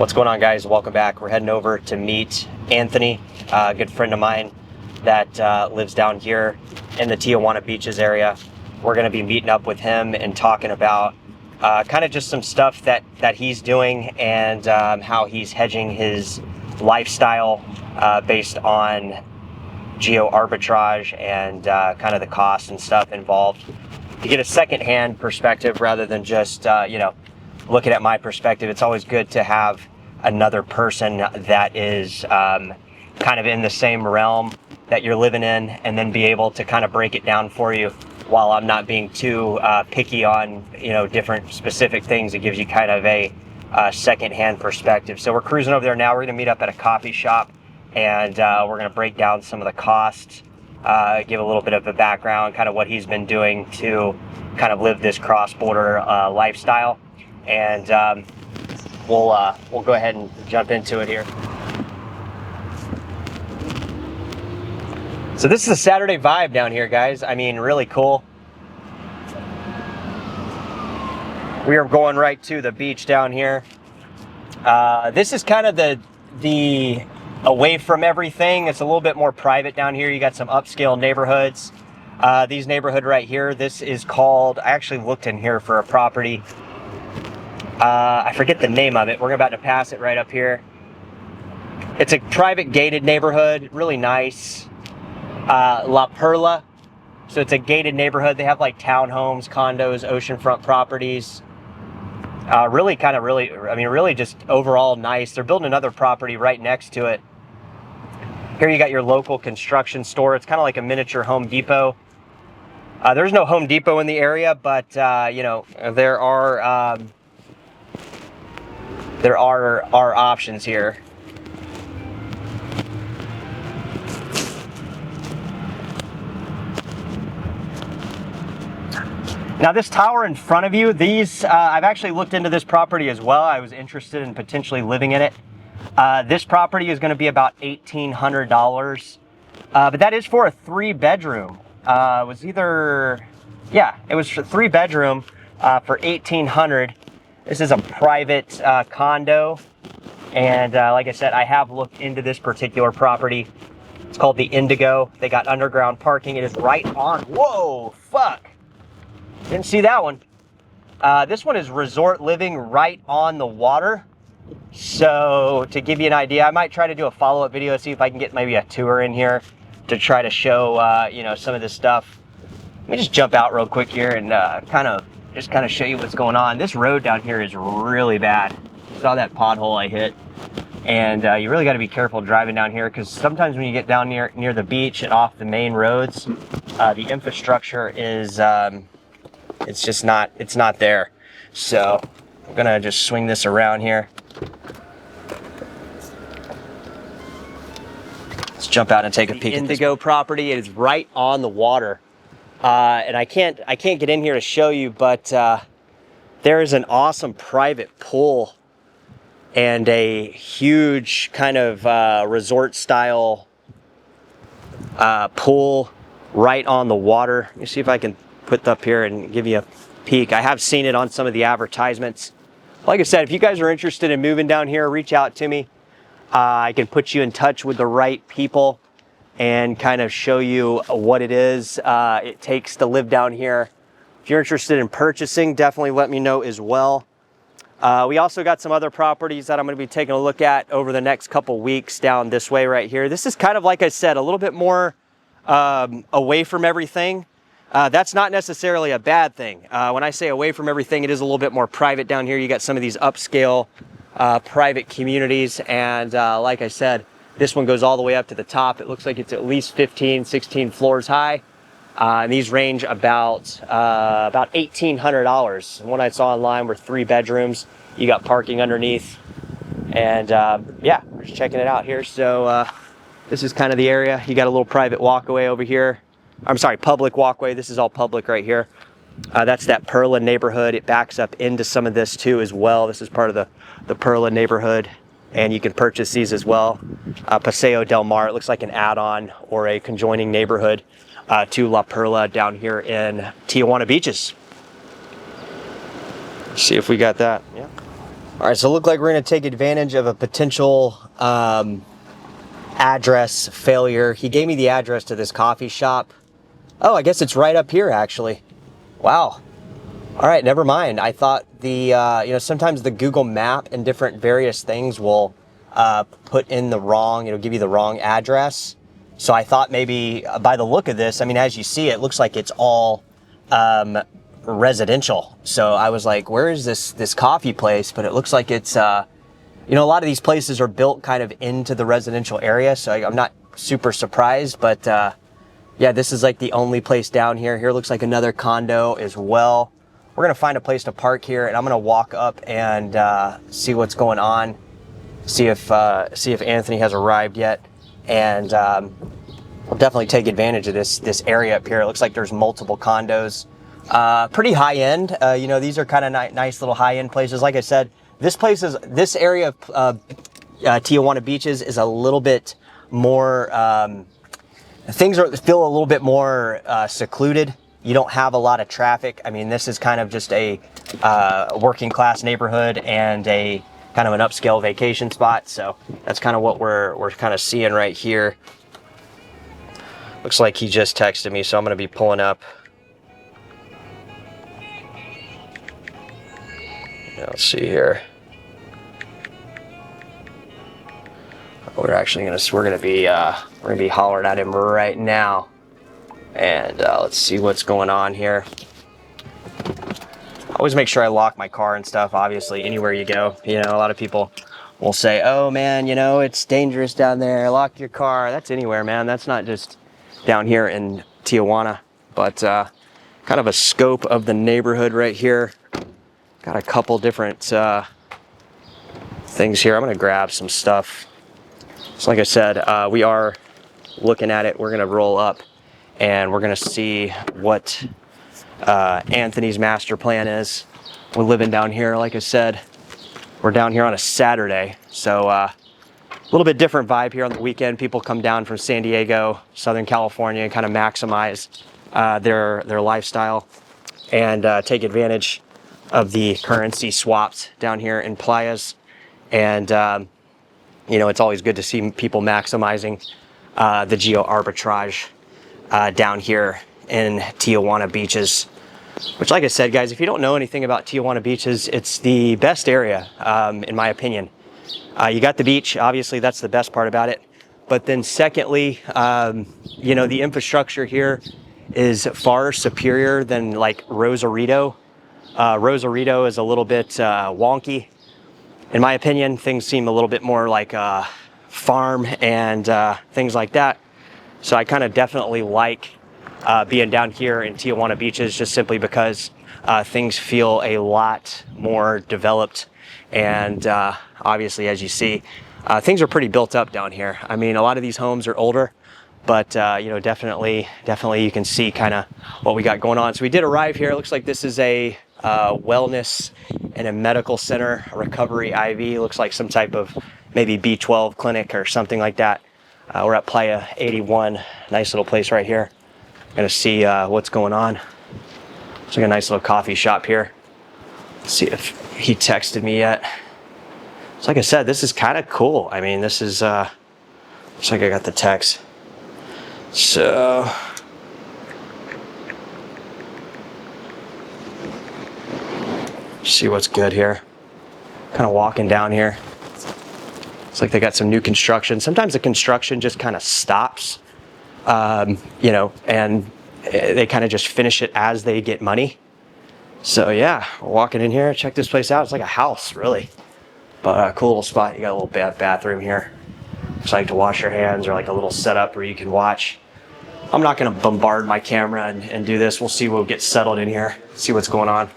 What's going on, guys? Welcome back. We're heading over to meet Anthony, a good friend of mine that lives down here in the Tijuana beaches area. We're going to be meeting up with him and talking about kind of just some stuff that he's doing and how he's hedging his lifestyle based on geo arbitrage and kind of the costs and stuff involved, to get a secondhand perspective rather than just looking at my perspective. It's always good to have another person that is kind of in the same realm that you're living in, and then be able to kind of break it down for you while I'm not being too picky on different specific things. It gives you kind of a secondhand perspective. So we're cruising over there now. We're going to meet up at a coffee shop, and we're going to break down some of the costs, give a little bit of a background, kind of what he's been doing to kind of live this cross-border lifestyle. And we'll go ahead and jump into it here. So this is a Saturday vibe down here, guys. I mean, really cool. We are going right to the beach down here. This is kind of the away from everything. It's a little bit more private down here. You got some upscale neighborhoods. These neighborhood right here, this is called, I actually looked in here for a property. I forget the name of it. We're about to pass it right up here. It's a private gated neighborhood, really nice. La Perla. So it's a gated neighborhood. They have like townhomes, condos, oceanfront properties. Really just overall nice. They're building another property right next to it. Here you got your local construction store. It's kind of like a miniature Home Depot. There's no Home Depot in the area, but there are options here. Now this tower in front of you, I've actually looked into this property as well. I was interested in potentially living in it. This property is going to be about $1,800, but that is for a 3-bedroom. It was for 3-bedroom for $1,800. This is a private condo, and like I said, I have looked into this particular property. It's called the Indigo. They got underground parking. It is right on. Whoa, fuck! Didn't see that one. This one is resort living right on the water. So to give you an idea, I might try to do a follow-up video, see if I can get maybe a tour in here to try to show some of this stuff. Let me just jump out real quick here and kind of show you what's going on. This road down here is really bad. You saw that pothole I hit, and you really got to be careful driving down here, because sometimes when you get down near the beach and off the main roads, the infrastructure is it's not there. So I'm gonna just swing this around here. Let's jump out and take a peek at this Indigo property. It is right on the water. And I can't get in here to show you, but there is an awesome private pool and a huge kind of resort style pool right on the water. Let me see if I can put up here and give you a peek. I have seen it on some of the advertisements. Like I said, if you guys are interested in moving down here, reach out to me. I can put you in touch with the right people and kind of show you what it is it takes to live down here. If you're interested in purchasing, definitely let me know as well. We also got some other properties that I'm going to be taking a look at over the next couple weeks down this way right here. This is kind of, like I said, a little bit more away from everything. That's not necessarily a bad thing. When I say away from everything, it is a little bit more private down here. You got some of these upscale private communities, and like I said, this one goes all the way up to the top. It looks like it's at least 15, 16 floors high. And these range about $1,800. And what I saw online were 3 bedrooms. You got parking underneath. And yeah, we're just checking it out here. So this is kind of the area. You got a little private walkway over here. I'm sorry, public walkway. This is all public right here. That's that Perla neighborhood. It backs up into some of this too as well. This is part of the Perla neighborhood, and you can purchase these as well. Paseo del Mar, it looks like an add-on or a conjoining neighborhood to La Perla down here in Tijuana beaches. Let's see if we got that. Yeah. All right, so it looked like we're gonna take advantage of a potential address failure. He gave me the address to this coffee shop. Oh, I guess it's right up here actually. Wow. All right, never mind. I thought sometimes the Google map and different various things will put in the wrong, give you the wrong address. So I thought maybe by the look of this, I mean, as you see, it looks like it's all residential. So I was like, where is this coffee place? But it looks like it's, a lot of these places are built kind of into the residential area. So I'm not super surprised, but yeah, this is like the only place down here. Here looks like another condo as well. We're gonna find a place to park here, and I'm gonna walk up and see what's going on, see if Anthony has arrived yet, and we'll definitely take advantage of this area up here. It looks like there's multiple condos, pretty high end. These are kind of nice little high end places. Like I said, this area of Tijuana beaches is a little bit more. Things feel a little bit more secluded. You don't have a lot of traffic. I mean, this is kind of just a working class neighborhood and a kind of an upscale vacation spot. So that's kind of what we're kind of seeing right here. Looks like he just texted me, so I'm going to be pulling up. Let's see here. We're gonna be hollering at him right now, and let's see what's going on here. Always make sure I lock my car and stuff. Obviously, anywhere you go, a lot of people will say, "Oh man, it's dangerous down there. Lock your car." That's anywhere, man. That's not just down here in Tijuana, but kind of a scope of the neighborhood right here. Got a couple different things here. I'm gonna grab some stuff. So like I said, we are looking at it. We're gonna roll up and we're gonna see what Anthony's master plan is. We're living down here, like I said. We're down here on a Saturday, so a little bit different vibe here on the weekend. People come down from San Diego, Southern California, and kind of maximize their lifestyle and take advantage of the currency swaps down here in Playas. And it's always good to see people maximizing the geo arbitrage down here in Tijuana beaches, which, like I said, guys, if you don't know anything about Tijuana beaches, it's the best area, in my opinion. You got the beach, obviously, that's the best part about it. But then secondly, the infrastructure here is far superior than like Rosarito. Rosarito is a little bit wonky. In my opinion, things seem a little bit more like a farm and things like that. So I kind of definitely like being down here in Tijuana beaches, just simply because things feel a lot more developed. And obviously, as you see, things are pretty built up down here. I mean, a lot of these homes are older, but definitely you can see kind of what we got going on. So we did arrive here. It looks like this is a wellness and a medical center, a recovery IV. Looks like some type of maybe B12 clinic or something like that. We're at Playa 81. Nice little place right here. Gonna see what's going on. It's like a nice little coffee shop here. Let's see if he texted me yet. So like I said, this is kind of cool. I mean, this is looks like I got the text. So see what's good here. Kind of walking down here. It's like they got some new construction. Sometimes the construction just kind of stops, and they kind of just finish it as they get money. So yeah, we're walking in here. Check this place out. It's like a house, really. But a cool little spot. You got a little bathroom here. It's like to wash your hands, or like a little setup where you can watch. I'm not going to bombard my camera and do this. We'll see. We'll get settled in here, see what's going on.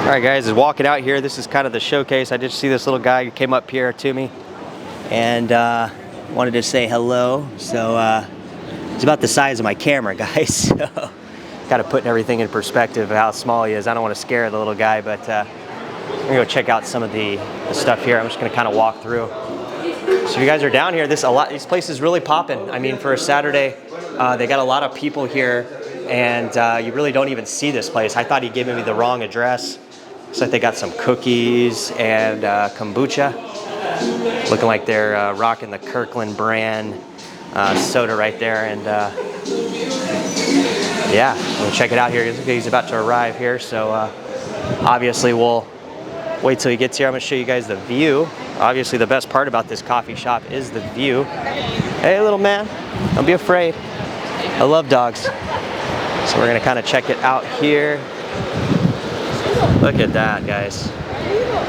All right, guys, is walking out here. This is kind of the showcase. I did see this little guy who came up here to me and wanted to say hello. So it's about the size of my camera, guys. So kind of putting everything in perspective of how small he is. I don't want to scare the little guy, but I'm gonna go check out some of the stuff here. I'm just gonna kind of walk through. So if you guys are down here, this place is really popping. I mean, for a Saturday, they got a lot of people here, and you really don't even see this place. I thought he gave me the wrong address. Looks like they got some cookies and kombucha. Looking like they're rocking the Kirkland brand soda right there. And yeah, we'll check it out here. He's about to arrive here, so obviously we'll wait till he gets here. I'm gonna show you guys the view. Obviously the best part about this coffee shop is the view. Hey little man, don't be afraid. I love dogs. So we're gonna kind of check it out here. Look at that, guys.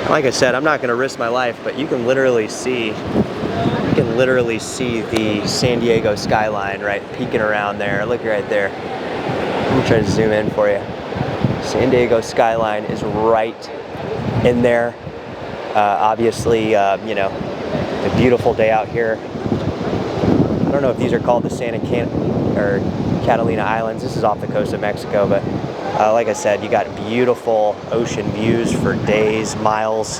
Like I said, I'm not gonna risk my life, but you can literally see the San Diego skyline right peeking around there. Look right there. Let me try to zoom in for you. San Diego skyline is right in there. Obviously, you know, a beautiful day out here. I don't know if these are called the Catalina Islands. This is off the coast of Mexico, but like I said, you got beautiful ocean views for days, miles,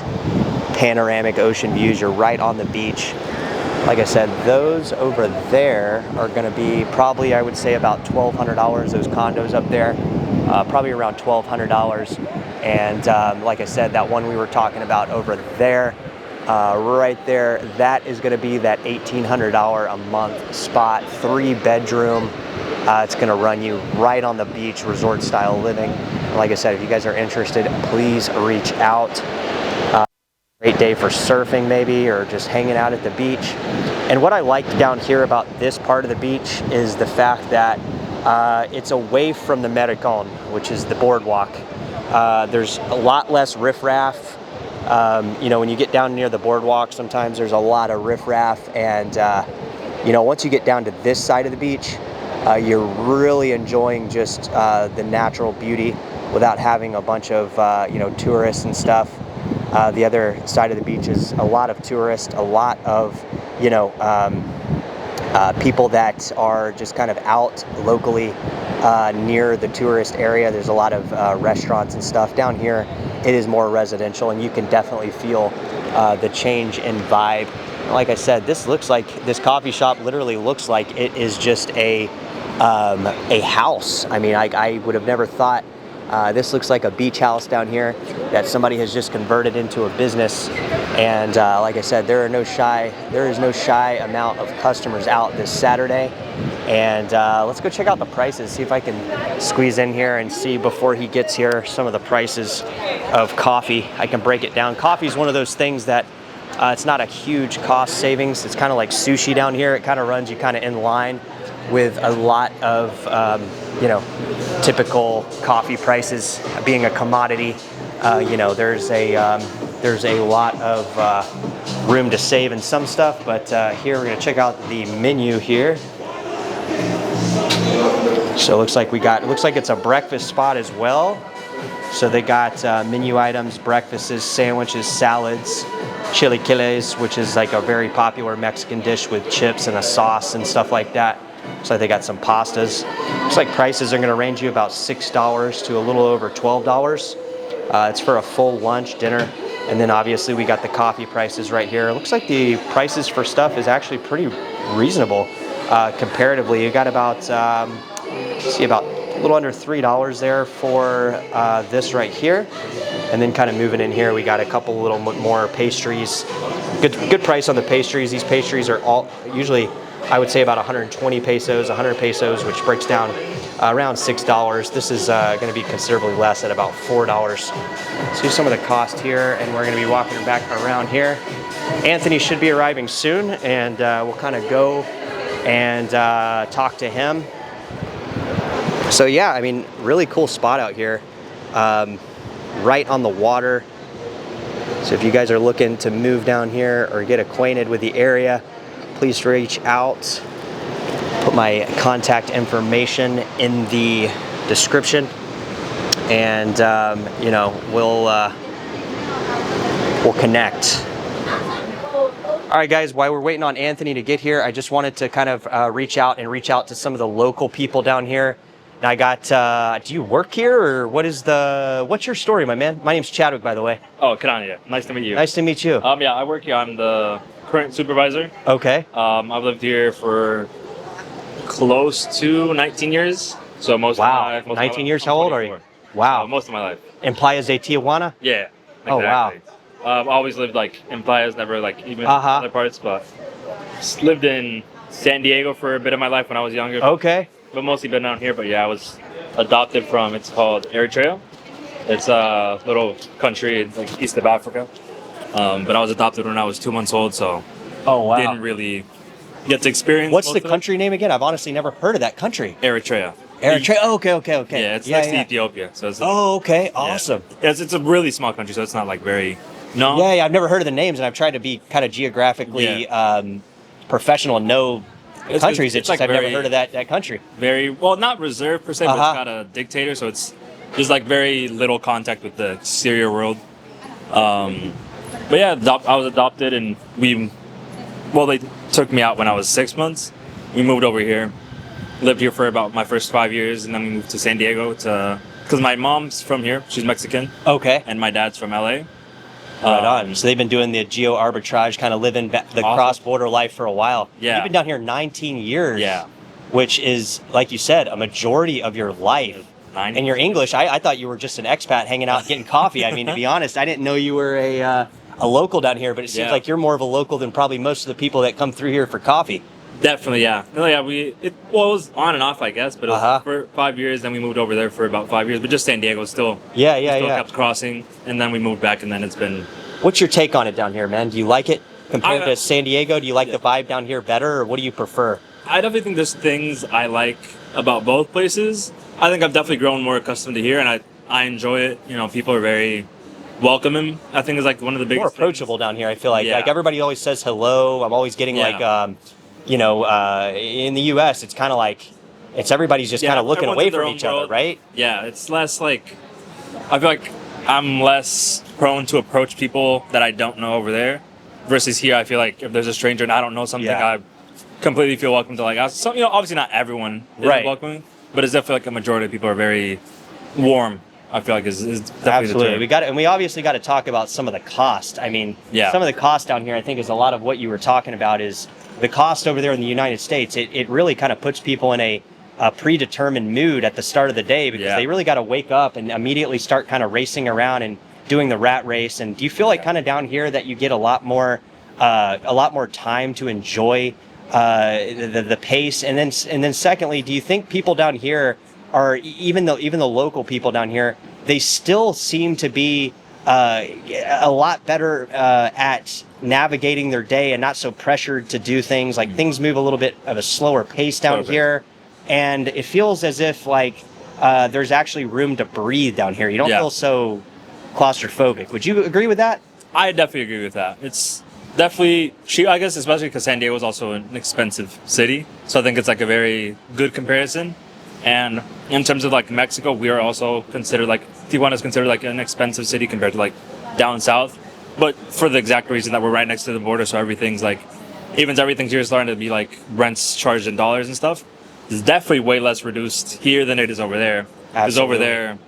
panoramic ocean views. You're right on the beach. Like I said, those over there are going to be probably, I would say, about $1,200. Those condos up there, probably around $1,200. And like I said, that one we were talking about over there, right there, that is going to be that $1,800 a month spot, 3-bedroom. It's going to run you right on the beach, resort style living. Like I said, if you guys are interested, please reach out. Great day for surfing maybe, or just hanging out at the beach. And what I like down here about this part of the beach is the fact that it's away from the Malecón, which is the boardwalk. There's a lot less riffraff. You know, when you get down near the boardwalk, sometimes there's a lot of riffraff. And, you know, once you get down to this side of the beach, you're really enjoying just the natural beauty without having a bunch of, you know, tourists and stuff. The other side of the beach is a lot of tourists, a lot of, you know, people that are just kind of out locally near the tourist area. There's a lot of restaurants and stuff. Down here, it is more residential, and you can definitely feel the change in vibe. Like I said, this coffee shop literally looks like it is just a house. I mean, I would have never thought. This looks like a beach house down here that somebody has just converted into a business. And like I said, there is no shy amount of customers out this Saturday. And let's go check out the prices, see if I can squeeze in here and see before he gets here some of the prices of coffee. I can break it down. Coffee is one of those things that it's not a huge cost savings. It's kind of like sushi down here. It kind of runs you kind of in line with a lot of you know, typical coffee prices. Being a commodity, you know, there's a lot of room to save in some stuff. But here we're gonna check out the menu here. So it looks like it's a breakfast spot as well. So they got menu items, breakfasts, sandwiches, salads, chilaquiles, which is like a very popular Mexican dish with chips and a sauce and stuff like that. Looks like they got some pastas. Looks like prices are going to range you about $6 to a little over $12. It's for a full lunch, dinner, and then obviously we got the coffee prices right here. It looks like the prices for stuff is actually pretty reasonable comparatively. You got about about a little under $3 there for this right here, and then kind of moving in here, we got a couple little more pastries. Good price on the pastries. These pastries are all usually, I would say, about 120 pesos, 100 pesos, which breaks down around $6. This is going to be considerably less at about $4. So here's some of the cost here, and we're going to be walking back around here. Anthony should be arriving soon, and we'll kind of go and talk to him. So yeah, I mean, really cool spot out here, right on the water. So if you guys are looking to move down here or get acquainted with the area, please reach out. Put my contact information in the description, and you know, we'll connect. All right, guys, while we're waiting on Anthony to get here, I just wanted to kind of reach out to some of the local people down here. And I got, do you work here, or what's your story, my man? My name's Chadwick, by the way. Oh, Kananya. Nice to meet you. Nice to meet you. Yeah, I work here. I'm the current supervisor. Okay. I've lived here for close to 19 years. So most of my life. 19 years? How old are you? Wow. Most of my life. In Playas de Tijuana? Yeah. Oh, wow. I've always lived like in Playas, never like even Uh-huh. other parts, but lived in San Diego for a bit of my life when I was younger. Okay. But mostly been down here. But yeah, I was adopted from, it's called Eritrea. It's a little country like east of Africa. But I was adopted when I was 2 months old, so Oh, wow. didn't really get to experience. What's most the of it. country name again? I've honestly never heard of that country. Eritrea. Eritrea. Oh, okay. Yeah, it's next to Ethiopia. So it's Oh, okay. Awesome. Yeah, it's a really small country, so it's not like very known. Yeah, I've never heard of the names, and I've tried to be kind of geographically professional and know countries. It's just like I've never very- heard of that country. Very well, not reserved per se, but Uh-huh. it's got a dictator, so it's there's like very little contact with the exterior world. But yeah, I was adopted, and they took me out when I was 6 months. We moved over here, lived here for about my first 5 years, and then we moved to San Diego because my mom's from here, she's Mexican, Okay. and my dad's from LA. Right on. So they've been doing the geo arbitrage, kind of living the Awesome. cross-border life for a while. Yeah. You've been down here 19 years. Yeah. Which is, like you said, a majority of your life. 9. And your English, I thought you were just an expat hanging out getting coffee. I mean, to be honest, I didn't know you were a local down here, but it seems Yeah. like you're more of a local than probably most of the people that come through here for coffee. Definitely, yeah. No, yeah, it was on and off, I guess, but it was Uh-huh. for 5 years. Then we moved over there for about 5 years, but just San Diego still. Yeah. Still kept crossing, and then we moved back, and then it's been. What's your take on it down here, man? Do you like it compared I- to San Diego? Do you like the vibe down here better, or what do you prefer? I definitely think there's things I like about both places. I think I've definitely grown more accustomed to here, and I enjoy it. You know, people are very welcoming. I think is like one of the biggest. More approachable down here, I feel like. Yeah. Like everybody always says hello. I'm always getting Yeah. in the U.S., it's kind of like everybody's just Yeah, kind of looking everyone's away in their from own each other, world. right? Yeah, it's less like. I feel like I'm less prone to approach people that I don't know over there, versus here. I feel like if there's a stranger and I don't know something, Yeah. I completely feel welcome to like ask. So, obviously not everyone is Right. welcoming, but it's definitely like a majority of people are very warm. I feel like is definitely Absolutely. the We got it, and we obviously got to talk about some of the cost. I mean, Yeah. some of the cost down here, I think, is a lot of what you were talking about. Is the cost over there in the United States? It really kind of puts people in a predetermined mood at the start of the day because Yeah. they really got to wake up and immediately start kind of racing around and doing the rat race. And do you feel like kind of down here that you get a lot more time to enjoy the pace? And then secondly, do you think people down here are even the local people down here, they still seem to be a lot better at navigating their day and not so pressured to do things? Like things move a little bit of a slower pace down Perfect. here, and it feels as if like there's actually room to breathe down here. You don't Yeah. feel so claustrophobic. Would you agree with that? I definitely agree with that. It's definitely cheap, I guess, especially because San Diego is also an expensive city. So I think it's like a very good comparison. And in terms of like Mexico, we are also considered like Tijuana is considered like an expensive city compared to like down south. But for the exact reason that we're right next to the border, so everything's like, everything's here starting to be like rents charged in dollars and stuff. It's definitely way less reduced here than it is over there. Because over Absolutely. there,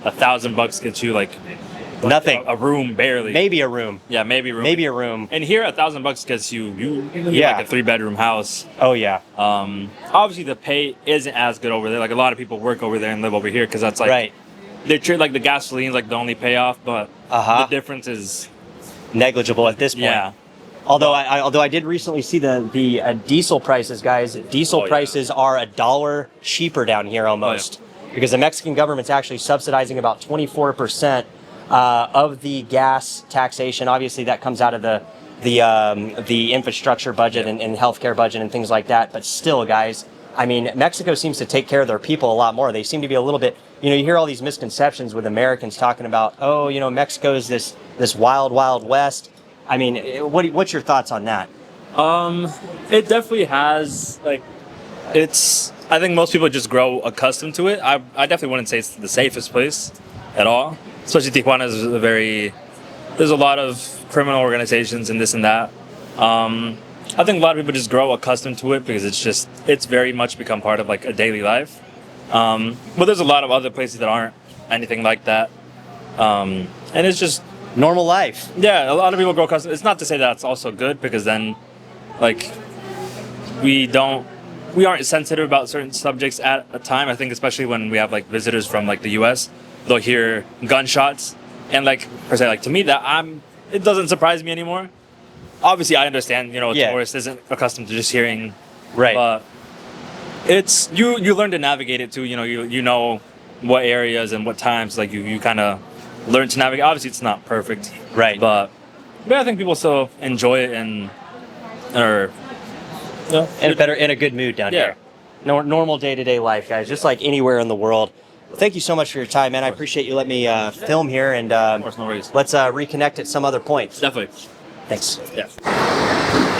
$1,000 gets you like Nothing. a room barely. Maybe a room. Yeah, maybe a room. Maybe a room. And here, $1,000 gets you Yeah. like a 3-bedroom house. Oh yeah. Obviously, the pay isn't as good over there. Like a lot of people work over there and live over here because that's like Right. they treat like the gasoline's like the only payoff, but Uh-huh. the difference is Negligible at this point. yeah. Although I did recently see the diesel prices, guys. Diesel Oh, yeah. prices are $1 cheaper down here almost, because the Mexican government's actually subsidizing about 24% of the gas taxation. Obviously, that comes out of the infrastructure budget and healthcare budget and things like that. But still, guys, I mean, Mexico seems to take care of their people a lot more. They seem to be a little bit, you hear all these misconceptions with Americans talking about, oh, Mexico is this wild, wild west. I mean, what's your thoughts on that? It definitely has like I think most people just grow accustomed to it. I definitely wouldn't say it's the safest place at all. Especially Tijuana is there's a lot of criminal organizations and this and that. I think a lot of people just grow accustomed to it because it's very much become part of like a daily life. But there's a lot of other places that aren't anything like that. And it's just, Normal life. yeah, a lot of people grow accustomed. It's not to say that it's also good because then, like, we aren't sensitive about certain subjects at a time. I think especially when we have like visitors from like the U.S., they'll hear gunshots, and like per se, like to me it doesn't surprise me anymore. Obviously, I understand, a tourist isn't accustomed to just hearing, Right. but it's you learn to navigate it too. You know what areas and what times, like you kind of learn to navigate. Obviously, it's not perfect, Right. but I think people still enjoy it and are in a good mood down here. Normal day-to-day life, guys, just like anywhere in the world. Well, thank you so much for your time, man. I appreciate you letting me film here, and Of course, no worries. let's reconnect at some other point. Definitely. Thanks. Yeah.